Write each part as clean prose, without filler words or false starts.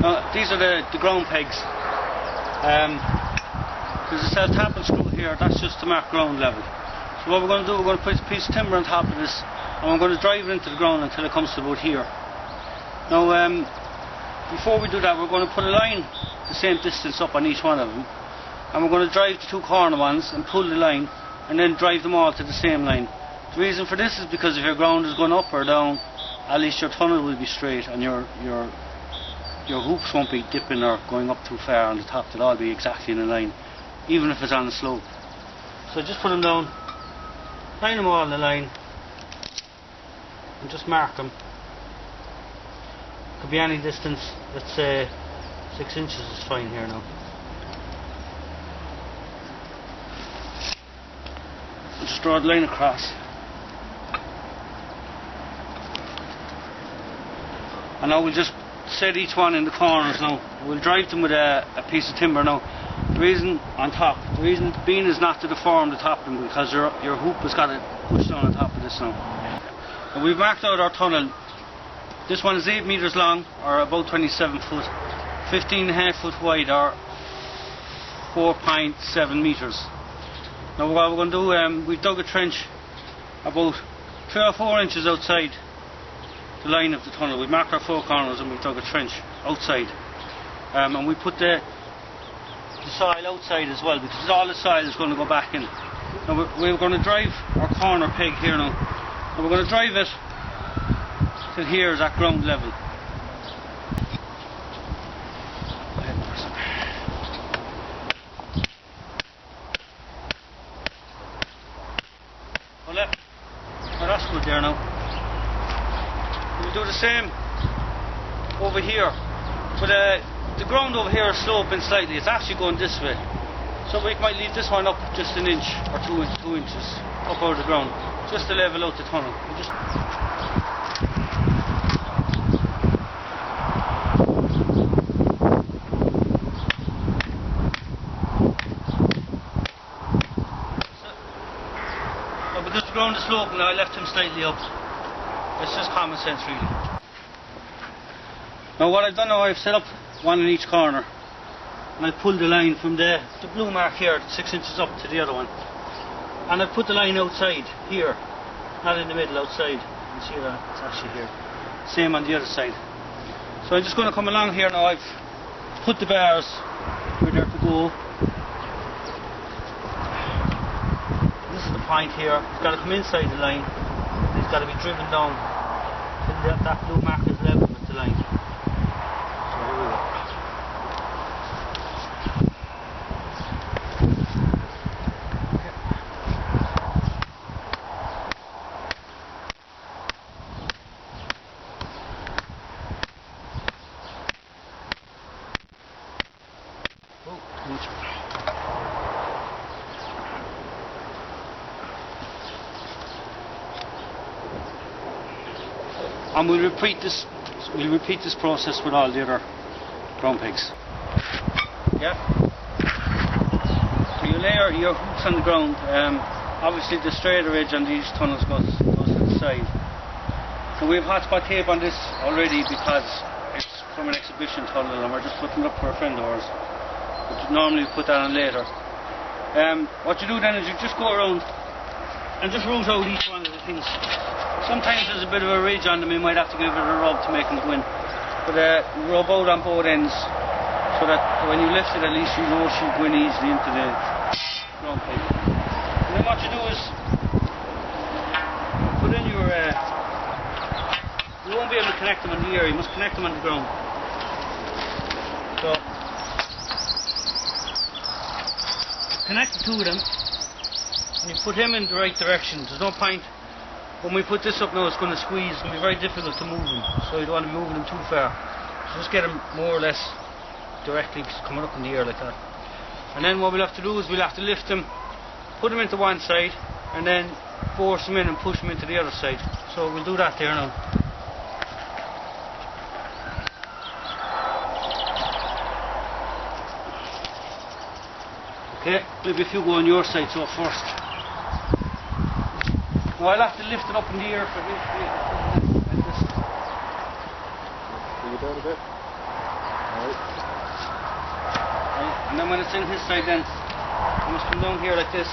Now, these are the ground pegs. There's a cell tap and screw here, that's just to mark ground level. So what we're going to do, we're going to put a piece of timber on top of this, and we're going to drive it into the ground until it comes to about here. Now, before we do that, we're going to put a line the same distance up on each one of them, and we're going to drive the two corner ones and pull the line, and then drive them all to the same line. The reason for this is because if your ground is going up or down, at least your tunnel will be straight, and your hoops won't be dipping or going up too far on the top. They'll all be exactly in a line, even if it's on a slope. So just put them down, line them all in a line, and just mark them. Could be any distance. Let's say 6 inches is fine here now. Just draw the line across. And now we'll just set each one in the corners now. We'll drive them with a piece of timber now. The reason being is not to deform the top of them, because your hoop has got to push down on top of this now. And we've marked out our tunnel. This one is 8 metres long, or about 27 foot, 15.5 foot wide, or 4.7 metres. Now what we're going to do, we've dug a trench about 3 or 4 inches outside the line of the tunnel. We've marked our 4 corners and we've dug a trench outside. And we put the soil outside as well, because all the soil is going to go back in. Now we're going to drive our corner peg here now. And we're going to drive it till here is at ground level. Well, that's good there now. We'll do the same over here. But the ground over here is sloping slightly. It's actually going this way. So we might leave this one up just an inch or 2 inches up out of the ground, just to level out the tunnel. Because the ground is sloping, I left him slightly up. It's just common sense, really. Now what I've done now, I've set up one in each corner, and I pulled the line from the blue mark here 6 inches up to the other one, and I put the line outside here, not in the middle, outside. You can see that it's actually here. Same on the other side. So I'm just going to come along here now. I've put the bars where they're to go. This is the point here. It's got to come inside the line. It's got to be driven down till that blue mark is level with the line. So here we go. Oh, too much. And we'll repeat this process with all the other ground pegs. Yeah. So you lay your hoops on the ground. Obviously the straighter edge on these tunnels goes to the side. So we have hotspot tape on this already because it's from an exhibition tunnel, and we're just putting it up for a friend of ours. But normally we put that on later. What you do then is you just go around and just root out each one of the things. Sometimes there's a bit of a ridge on them, you might have to give it a rub to make them go in. But rub out on both ends, so that when you lift it, at least you know she'll go in easily into the ground pipe. And then what you do is put in your... you won't be able to connect them on the air, you must connect them on the ground. So connect the two of them, and you put him in the right direction. There's no point. When we put this up now, it's going to squeeze. It's going to be very difficult to move them, so you don't want to be moving them too far. So just get them more or less directly coming up in the air like that. And then what we'll have to do is we'll have to lift them, put them into one side, and then force them in and push them into the other side. So we'll do that there now. Okay, maybe if you go on your side so first. Now I'll have to lift it up in the air for this, like this. Bring it down a bit. Right. And then when it's in his side then, you must come down here like this.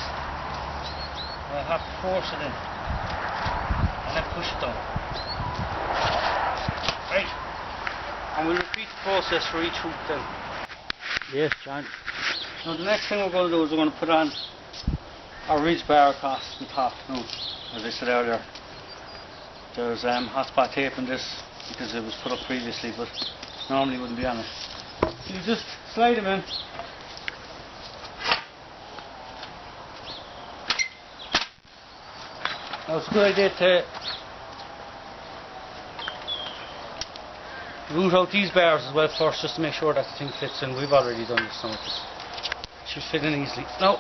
I'll have to force it in. And then push it down. Right. And we'll repeat the process for each hoop then. Yes, John. Now the next thing we're going to do is we're going to put on our ridge bar across the top. Now, as I said earlier, there's hot spot tape in this because it was put up previously, but normally wouldn't be on it. So you just slide them in. Now it's a good idea to root out these bars as well first, just to make sure that the thing fits in. We've already done this, so it should fit in easily. Now,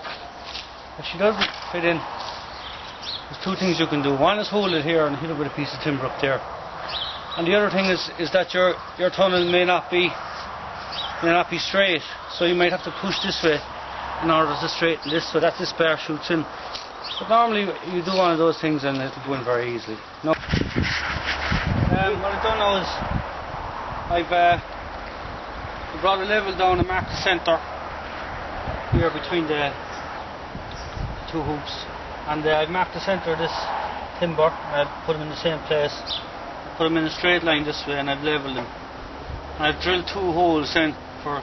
if she doesn't fit in, there's two things you can do. One is hold it here and hit it with a piece of timber up there. And the other thing is that your tunnel may not be straight, so you might have to push this way in order to straighten this so that this bar shoots in. But normally you do one of those things and it'll go in very easily. No. What I've done now is I've brought a level down and marked the centre here between the two hoops, and I've marked the centre of this timber. I've put them in the same place. Put them in a straight line this way, and I've levelled them. And I've drilled two holes in for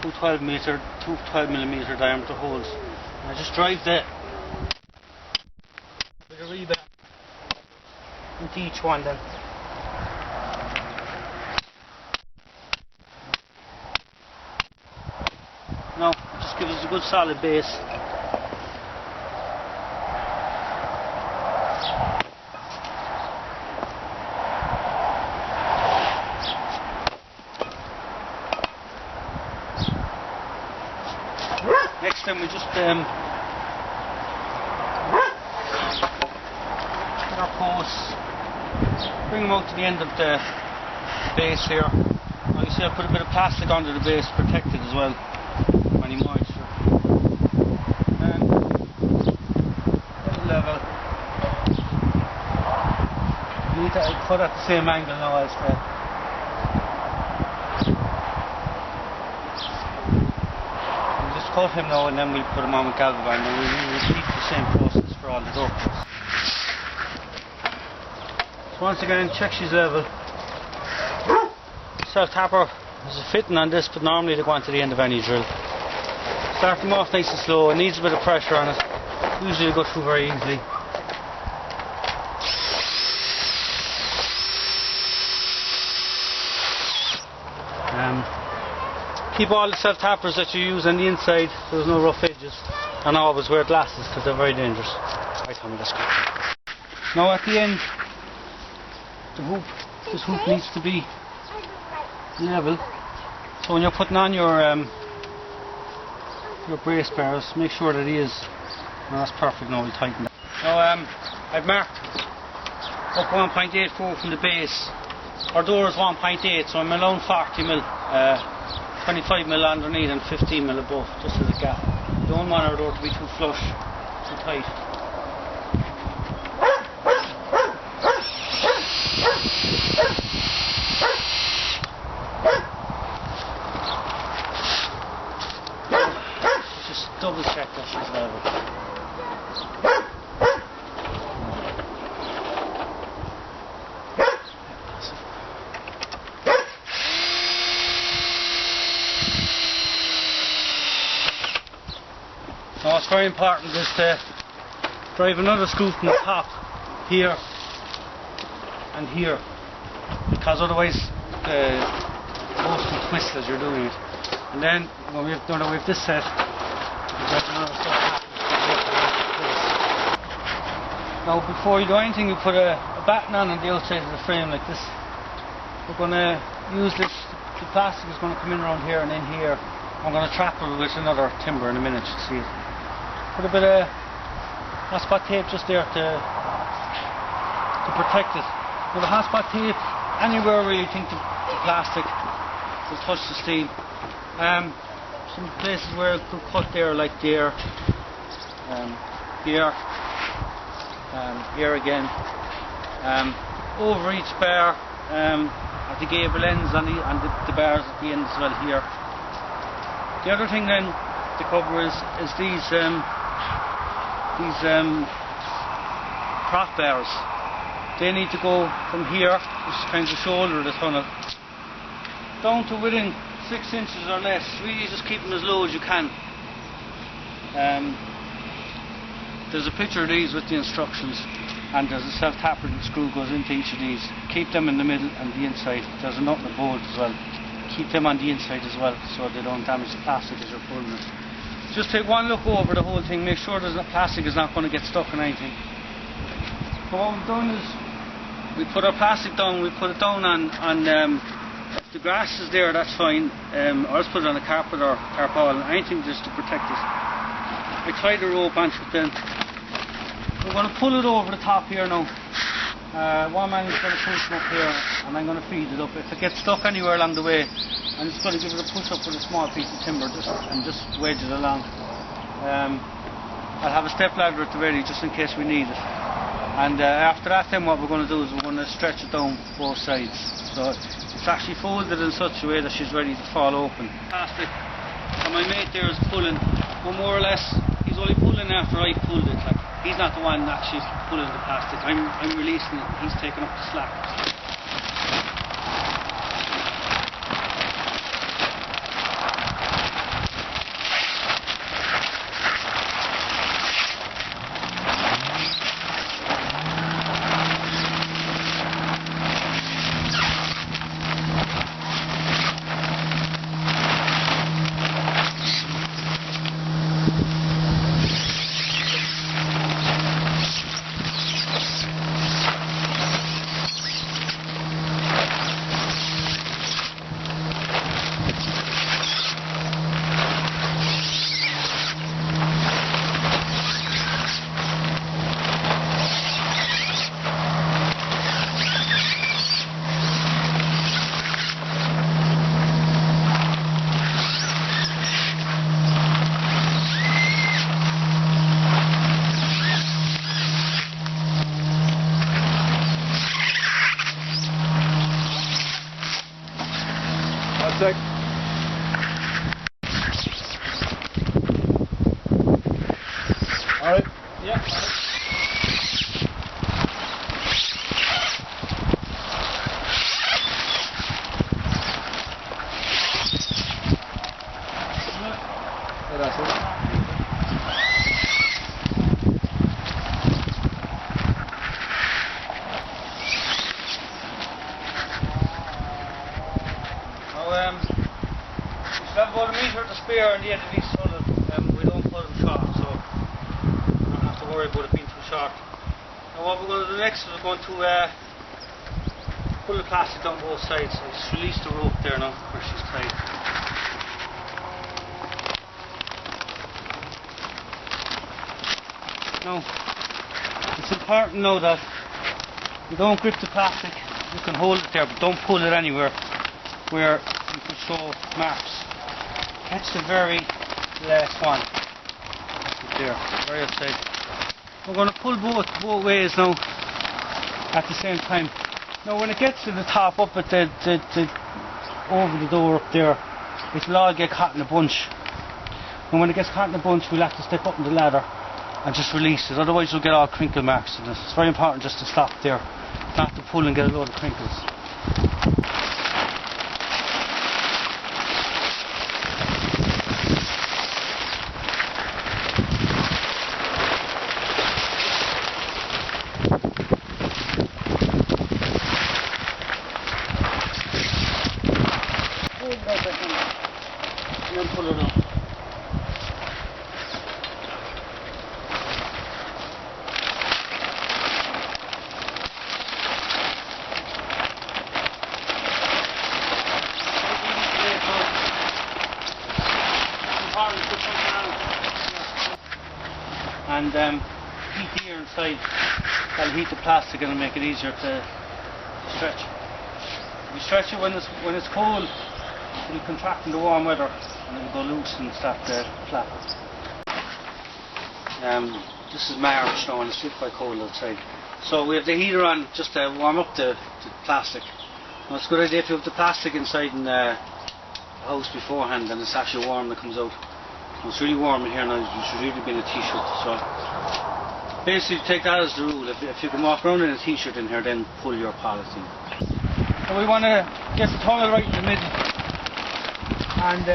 two 12mm diameter holes. And I just drive the rebar into each one then. Now, it just gives us a good solid base. Next time we just put our posts, bring them out to the end of the base here. Now you see I put a bit of plastic under the base to protect it as well from any moisture. And level. You need to cut at the same angle now as cut him now, and then we'll put him on with Galvavine, and we'll repeat the same process for all the door cuts. So once again, check she's level. Self-tapper is a fitting on this, but normally they go on to the end of any drill. Start them off nice and slow. It needs a bit of pressure on it. Usually they go through very easily. Keep all the self-tappers that you use on the inside so there's no rough edges, and always wear glasses because they're very dangerous. Right, Tommy, let's go. Now at the end, this hoop needs to be level, so when you're putting on your brace bars, make sure that it is. No, that's perfect. Now we'll tighten that. Now I've marked up 1.84 from the base. Our door is 1.8, so I'm allowing 40mm. 25mm underneath and 15mm above, just as a gap. You don't want our door to be too flush, too tight. Just double check that she's level. Now what's very important is to drive another screw from the top here and here, because otherwise the post will twist as you're doing it. And then when we've done it with this set, we've got another stuff. Now before you do anything, you put a batten on the outside of the frame like this. We're going to use this, the plastic is going to come in around here and in here. I'm going to trap it with another timber in a minute, you see it. Put a bit of hot spot tape just there to protect it. Now the hot spot tape, anywhere where you think the plastic will touch the steel. Some places where it could cut there, like there, here, here again, over each bar, at the gable ends and the bars at the end as well here. The other thing then to cover is these prop bars. They need to go from here, which is kind of the shoulder of the tunnel, down to within 6 inches or less. Really just keep them as low as you can. There's a picture of these with the instructions, and there's a self-tapping screw goes into each of these. Keep them in the middle and the inside. There's a nut and a bolt as well. Keep them on the inside as well, so they don't damage the plastic as you're pulling it. Just take one look over the whole thing, make sure the plastic is not going to get stuck in anything. So what we've done is we put our plastic down, we put it down on if the grass is there, that's fine, or else put it on a carpet or tarpaulin, anything just to protect it. I tied the rope onto it then. We're going to pull it over the top here now. One man is going to push it up here and I'm going to feed it up. If it gets stuck anywhere along the way, I'm just going to give it a push up with a small piece of timber and just wedge it along. I'll have a step ladder at the ready just in case we need it. And after that then what we're going to do is we're going to stretch it down both sides. So it's actually folded in such a way that she's ready to fall open. Plastic. And my mate there is pulling, but more or less he's only pulling after I pulled it. Like, he's not the one actually pulling the plastic. I'm releasing it. He's taking up the slack. Sec. Alright. Yeah. Gracias. We still have about a metre to spare on the end of each tunnel. We don't cut them short, so I don't have to worry about it being too short. Now what we're going to do next is we're going to pull the plastic down both sides. I just release the rope there now where she's tied. Now it's important now that you don't grip the plastic. You can hold it there, but don't pull it anywhere where you can show marks. Catch the very last one. There, very outside. We're going to pull both ways now at the same time. Now when it gets to the top up at the over the door up there, it'll all get caught in a bunch. And when it gets caught in a bunch, we'll have to step up on the ladder and just release it. Otherwise you'll get all crinkle marks in it. It's very important just to stop there, not to pull and get a load of crinkles. And then pull it up. And heat the air inside. That'll heat the plastic and it'll make it easier to stretch. If you stretch it when it's cold, it'll contract in the warm weather and it'll go loose and start to flap. This is March now and it's still quite cold outside. So we have the heater on just to warm up the plastic. Well, it's a good idea to have the plastic inside in the house beforehand, and it's actually warm when it comes out. Well, it's really warm in here now, you should really be in a t-shirt. So basically take that as the rule. If you can walk around in a t-shirt in here, then pull your polythene. So we want to get the tunnel right in the middle, and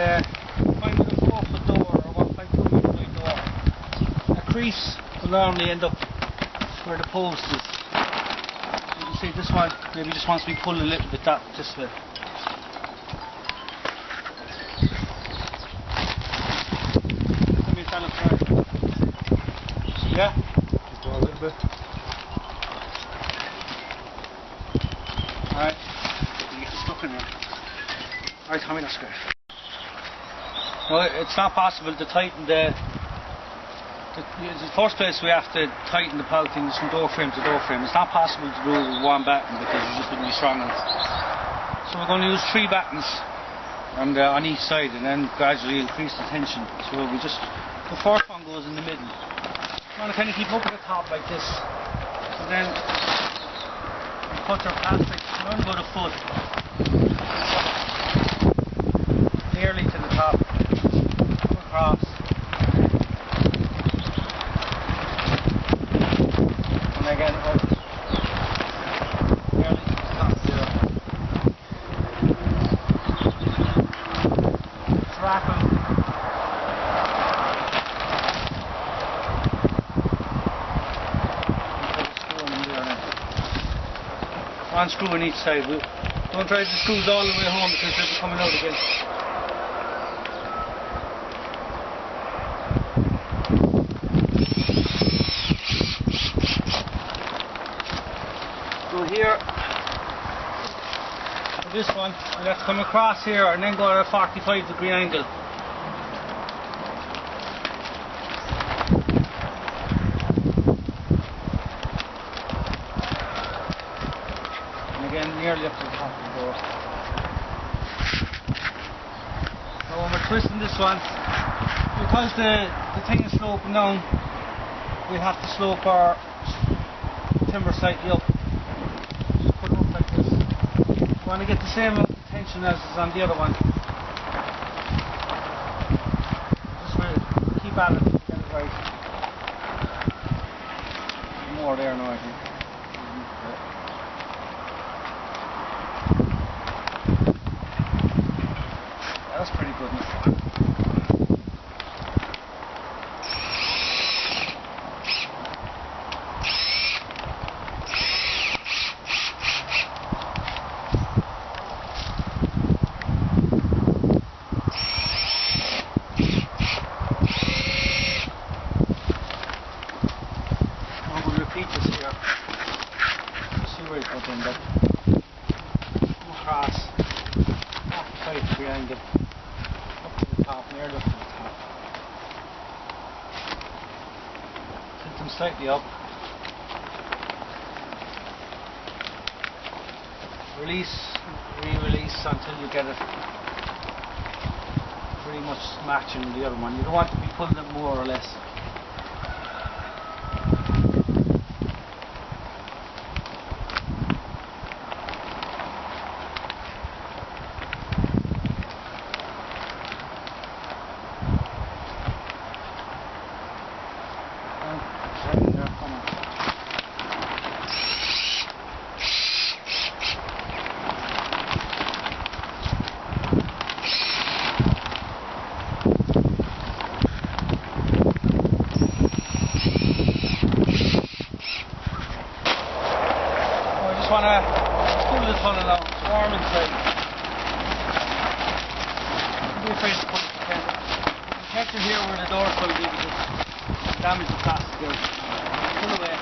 find a 4-foot door or 1.2 metre wide door. A crease will normally end up where the post is. You can see this one maybe just wants to be pulled a little bit this way. Let me stand up there. Yeah? Just a little bit. Alright. You get stuck in there. Alright, Tommy, that's great. No, it's not possible to tighten the first place we have to tighten the polythene is from door frame to door frame. It's not possible to do it with one batten because you just wouldn't be strong enough. So we're going to use 3 battens on each side and then gradually increase the tension. So the first one goes in the middle. You want to kind of keep up at the top like this. So then you put your plastic around about a foot nearly to the top. Go across. Again, out nearly to the top there. Track them. One screw on each side. Don't try the screws all the way home because they'll be coming out again. So here, for this one, I'll have to come across here and then go at a 45-degree angle. And again, nearly up to the top of the door. Now when we're twisting this one, because the thing is sloping down, we have to slope our timber slightly up. You want to get the same amount of tension as is on the other one. Just keep at it, get it right. More there now, I think. Yeah, that's pretty good enough. Repeat this here. See where you put in that. Come across. 45-degree angle. Up to the top, nearly up to the top. Tilt them slightly up. Release, re-release until you get it pretty much matching the other one. You don't want to be pulling it more or less. Just want to pull this one along, it's warm inside. Don't be afraid to put it together. The protector here where the door's going to be because damage the plastic out. Pull away.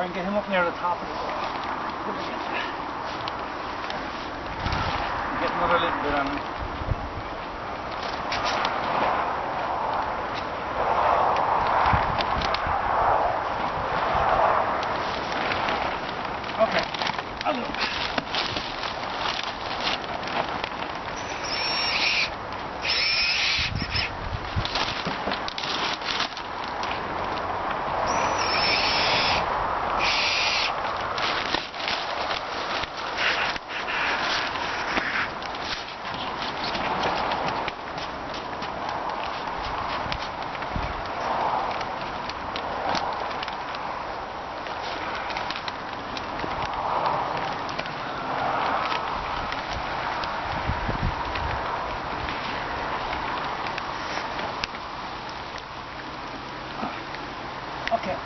Try and get him up near the top of the Get another little bit on him. Okay, I'll do it. Okay.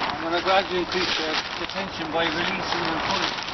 I'm going to gradually increase the tension by releasing and pulling.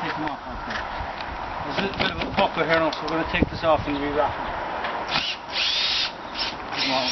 Take them off. Okay. There's a little bit of a pucker here now, so we're going to take this off and rewrap it. Take them off.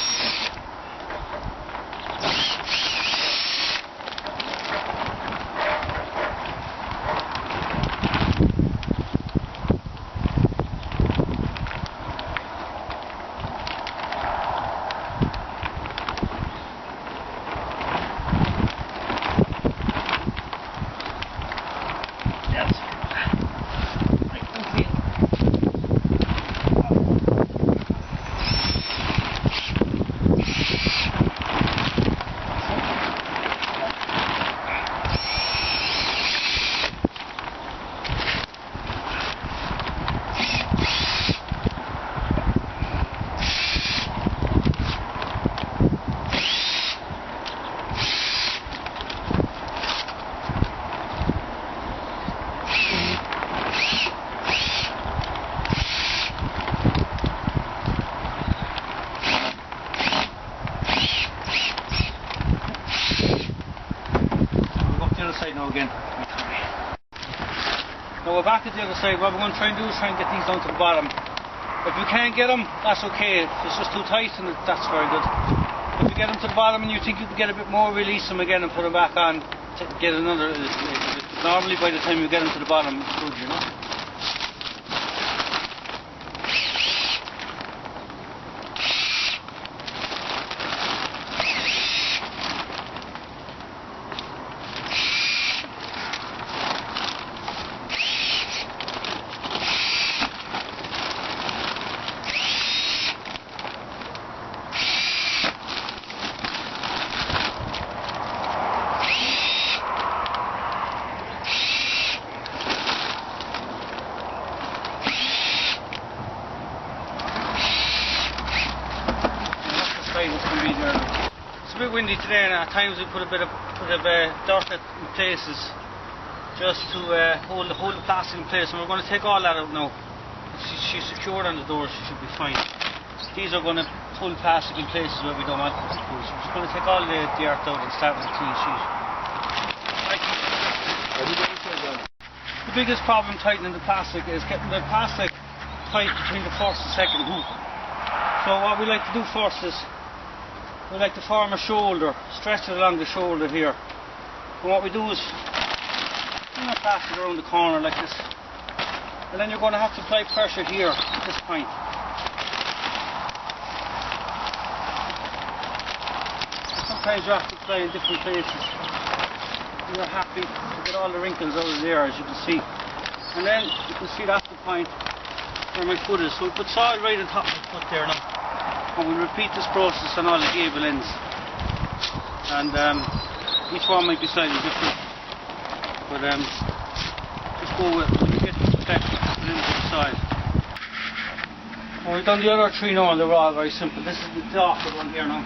again. Now we're back at the other side. What we're going to try and do is try and get these down to the bottom. If you can't get them, that's okay. If it's just too tight, and that's very good. If you get them to the bottom and you think you can get a bit more, release them again and put them back on. Get another. Normally by the time you get them to the bottom, it's good, you know. It's a bit windy today, and at times we put a bit of dirt in places just to hold the plastic in place, and we're going to take all that out now. She's secured on the door, she should be fine. These are going to pull plastic in places where we don't want it to pull, so we're just going to take all the dirt out and start with a clean sheet. The biggest problem tightening the plastic is getting the plastic tight between the first and second hoop. So what we like to do first is we like to form a shoulder, stretch it along the shoulder here. And what we do is bring the plastic around the corner like this. And then you're going to have to apply pressure here at this point. Sometimes you have to apply in different places. You're happy to get all the wrinkles out of there, as you can see. And then you can see that's the point where my foot is. So we put soil right on top of the foot there now. And we'll repeat this process on all the gable ends. And each one might be slightly different. But just go with it. Get the protection into the soil. Well, we've done the other three now, and they're all very simple. This is the awkward one here now.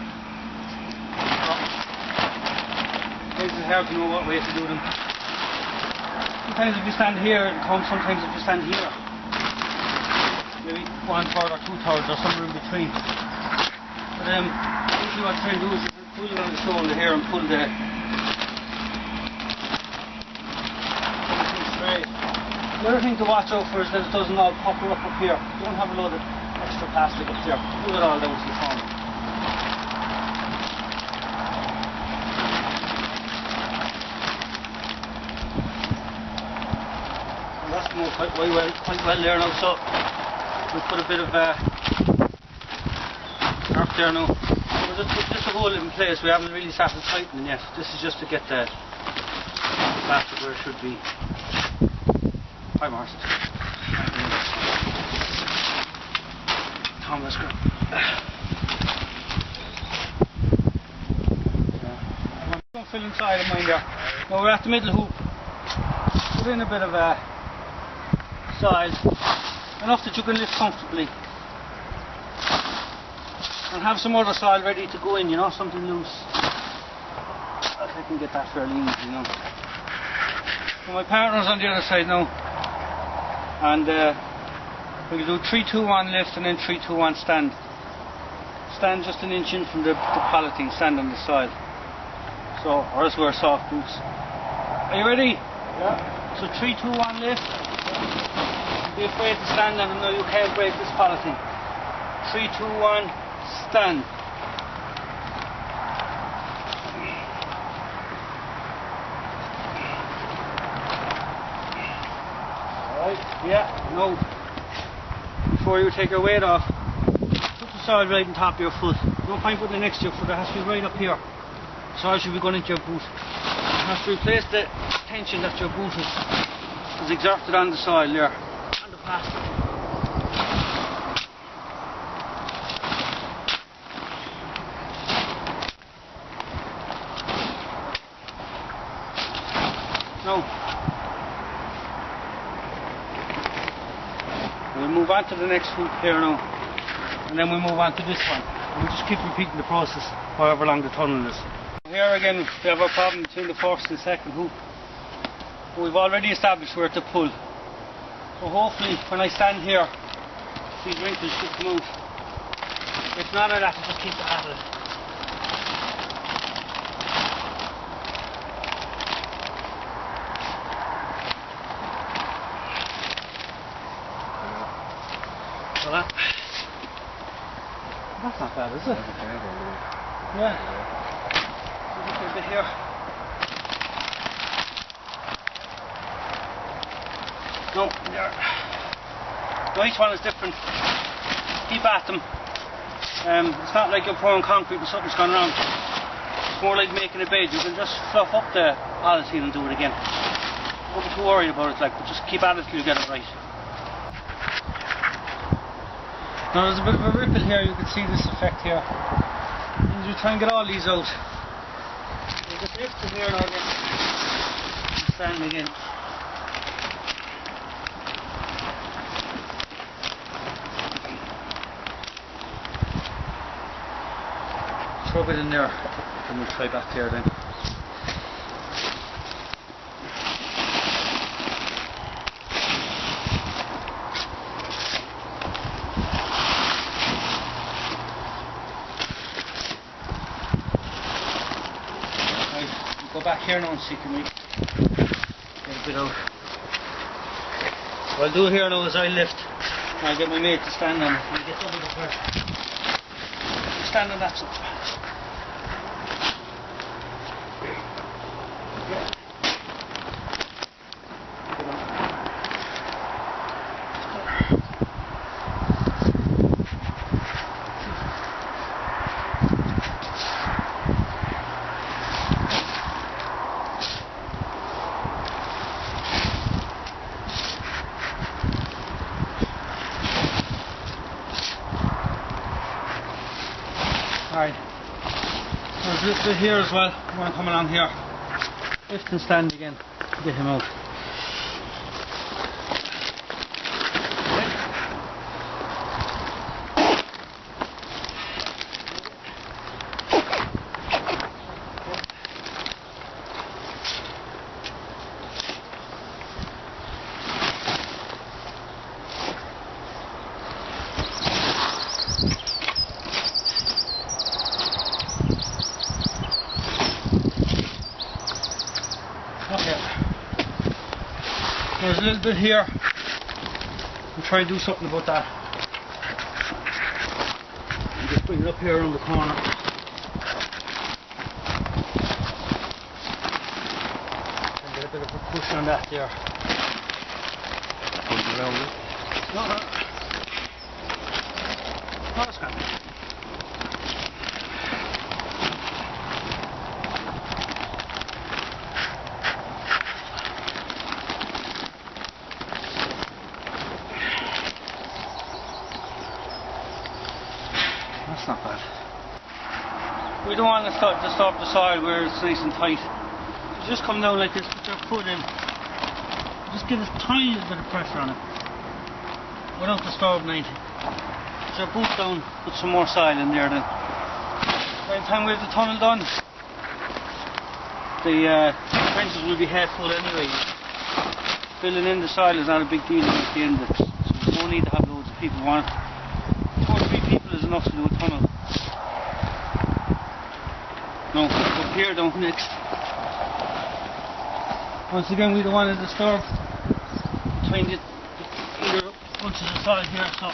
It's hard to know what way to do them. Sometimes if you stand here it comes, sometimes if you stand here. Maybe 1/3 or 2/3 or somewhere in between. But usually what I try and do is pull it on the shoulder here and pull the straight. The other thing to watch out for is that it doesn't all pucker up here. Don't have a load of extra plastic up there. Pull it all down to the corner. That's come out quite well there now, so we'll put a bit of dirt there now. We'll just put this to hold it in place. We haven't really started tightening yet. This is just to get the plastic where it should be. Hi Marcy. Thomas, go. Don't fill inside of mine there. Now we're at the middle hoop. Put in a bit of soil, enough that you can lift comfortably, and have some other soil ready to go in, you know, something loose. I can get that fairly easy, you know. So my partner's on the other side now, and we'll do 3-2-1 lift and then 3-2-1 stand. Stand just an inch in from the palleting, stand on the soil. So, or else wear soft boots. Are you ready? Yeah. So 3-2-1 lift. Be afraid to stand on them now, you can't break this palleting. 3-2-1, stand. Alright, yeah, no. Before you take your weight off, put the soil right on top of your foot. No point putting it next to your foot, it has to be right up here. The soil should be going into your boot. You have to replace the tension that your boot is exerted on the soil there. Plastic. Now, we'll move on to the next hoop here now, and then we'll move on to this one. And we'll just keep repeating the process however long the tunnel is. Here again, we have a problem between the first and second hoop. We've already established where to pull. So hopefully when I stand here, these wrinkles should come out. If not, I'll have to just keep at it. Voilà. That's not bad, is it? Yeah. A bit here. No, there. No, each one is different. Keep at them. It's not like you're pouring concrete and something's gone wrong. It's more like making a bed. You can just fluff up the polythene and do it again. Don't be too worried about it, like, but just keep at it till you get it right. Now there's a bit of a ripple here, you can see this effect here. And you try and get all these out. You just lift it here now again. Stand again. Rub it in there, and we'll try back there then. Right, we'll go back here now and see can we get a bit out. What I'll do here now is I'll lift, and I'll get my mate to stand on it, and we'll get double the pressure. Stand on that side. Alright, there's a little bit here as well. I'm going to come along here. Lift and stand again to get him out. Okay. There's a little bit here. I'll try and do something about that. And just bring it up here around the corner. And get a bit of a push on that there. Push around it. No, no. No, that's good. That's not bad. We don't want to disturb the soil where it's nice and tight. You just come down like this, put your foot in. Just give a tiny little bit of pressure on it. Without disturbing anything. Put your boot down, put some more soil in there then. By the time we have the tunnel done, the trenches will be half full anyway. Filling in the soil is not a big deal at the end of it. So you don't need to have loads of people. 2 or 3 people is enough to do a tunnel. No, up here down next. Once again, we don't want to disturb. Try and get either bunches of soil here, so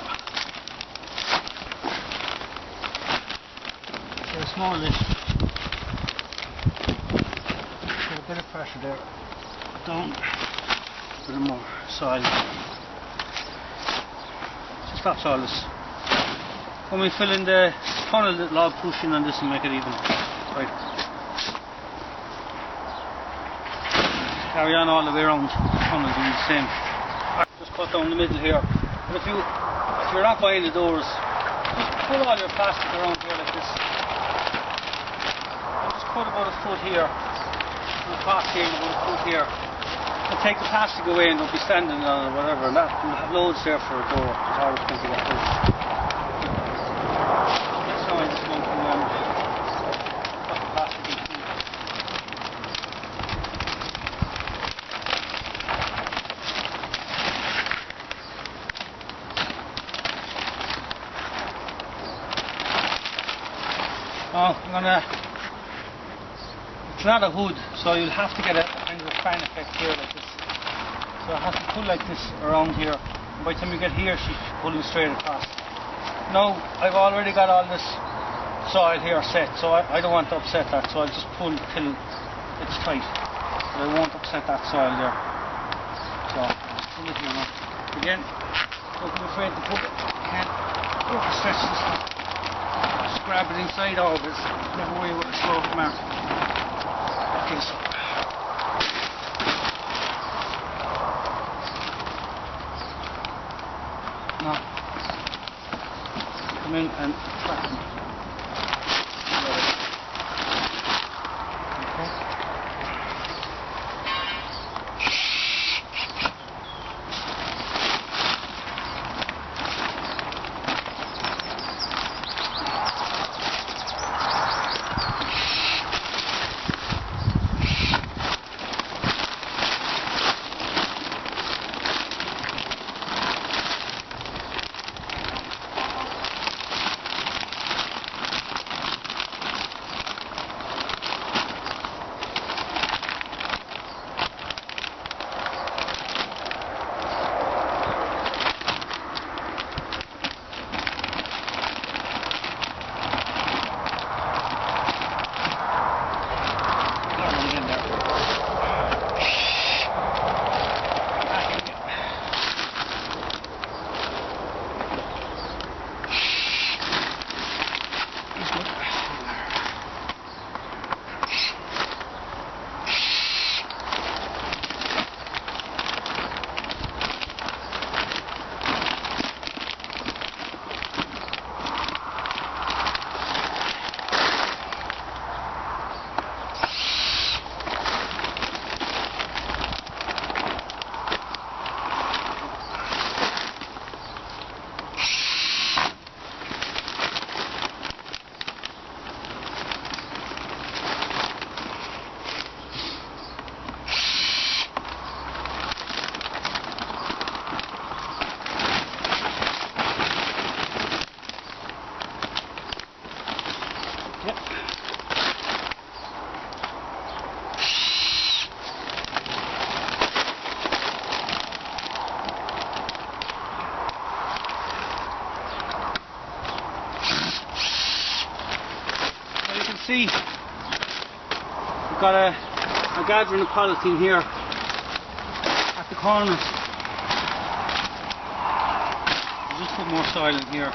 get a small lift. Get a bit of pressure there. Down. A bit more soil. So stops all this. When we fill in the tunnel, it'll all push in on this and make it even. Right. Carry on all the way around the tunnel doing the same. Just cut down the middle here. But if you're not buying the doors, just put all your plastic around here like this. Just cut about a foot here, across here, about a foot here. And take the plastic away and don't be standing on it or whatever. And that you'll have loads there for a door. There's always plenty of that. Oh, it's not a hood, so you'll have to get a kind of a fan effect here like this. So I have to pull like this around here, By the time you get here, she's pulling straight across. Now, I've already got all this soil here set, so I don't want to upset that, so I'll just pull till it's tight. But I won't upset that soil there. So, just pull it here now. Again, don't be afraid to pull it. Can't overstretch this one. Just grab it inside always. Never worry about the slope mark. Okay, so. Now, come in and track them. See, we've got a gathering of polythene here at the corners. I'll just put more soil in here,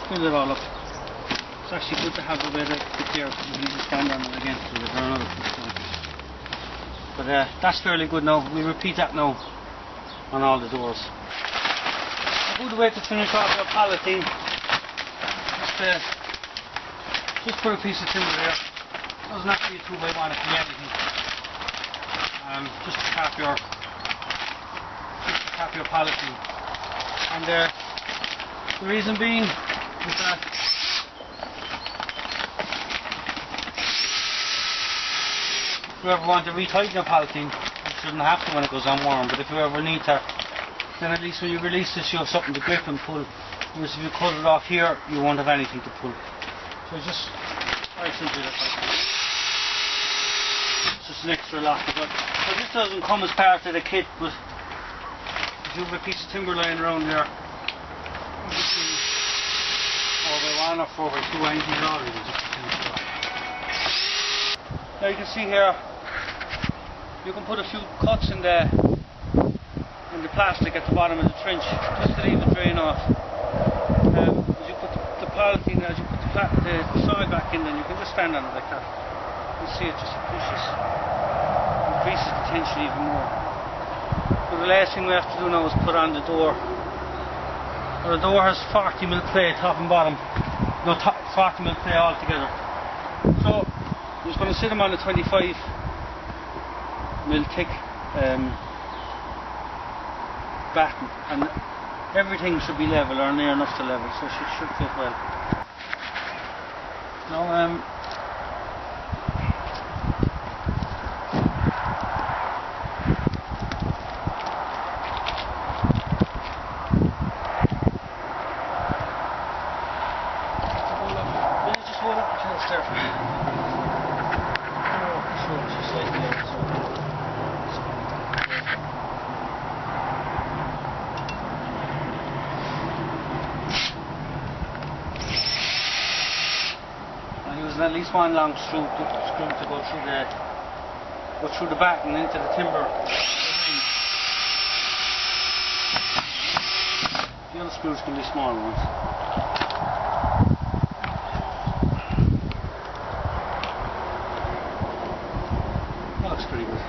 fill it all up. It's actually good to have a bit of it there because we need to stand on it again so we've got another push. But that's fairly good now. We repeat that now on all the doors. A good way to finish off our polythene. Just put a piece of timber here. Doesn't have to be a 2x1, it can be anything. Just to cap your polythene. And the reason being is that if you ever want to retighten your polythene, you shouldn't have to when it goes on warm, but if you ever need to, then at least when you release this you have something to grip and pull. Whereas if you cut it off here, you won't have anything to pull. So just very simply like that. It's just an extra lock. But this doesn't come as part of the kit, but if you have a piece of timber lying around there, 4x1 or 4x2, anything at all, really, just finish it off. Now you can see here, you can put a few cuts in the plastic at the bottom of the trench, just to leave it drain off. As you put the polythene, as you put the soil back in, then you can just stand on it like that. You see it just pushes, increases the tension even more. So the last thing we have to do now is put on the door. Well, the door has 40mm clay top and bottom. No, 40mm clay all together. So I'm just going to sit them on a 25mm thick batten, and everything should be level or near enough to level, so it should fit well. Now, just hold up the close there. Just slightly there. at least one long screw to go through the back and into the timber. The other screws can be small ones. That looks pretty good.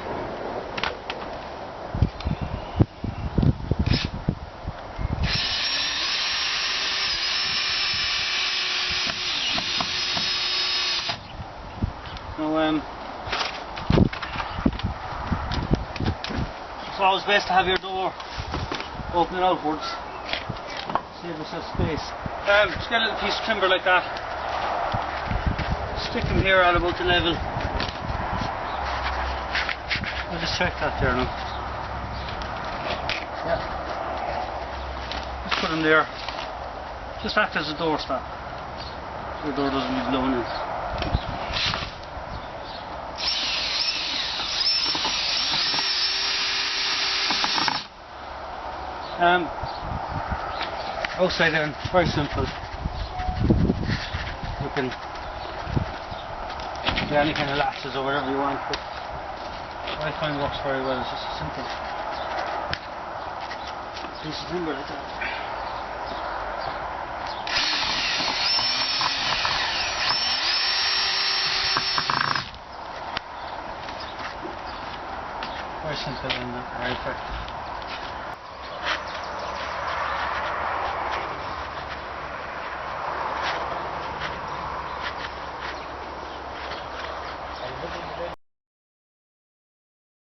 Now, it's always best to have your door opening outwards. Save yourself space. Just get a little piece of timber like that. Stick them here at about the level. I'll just check that there now. Yeah. Just put them there. Just act as a door stop. So the door doesn't be blown in. Outside then, very simple. You can do any kind of latches or whatever you want, but what I find works very well is just a simple piece of timber like that. Very simple and very effective.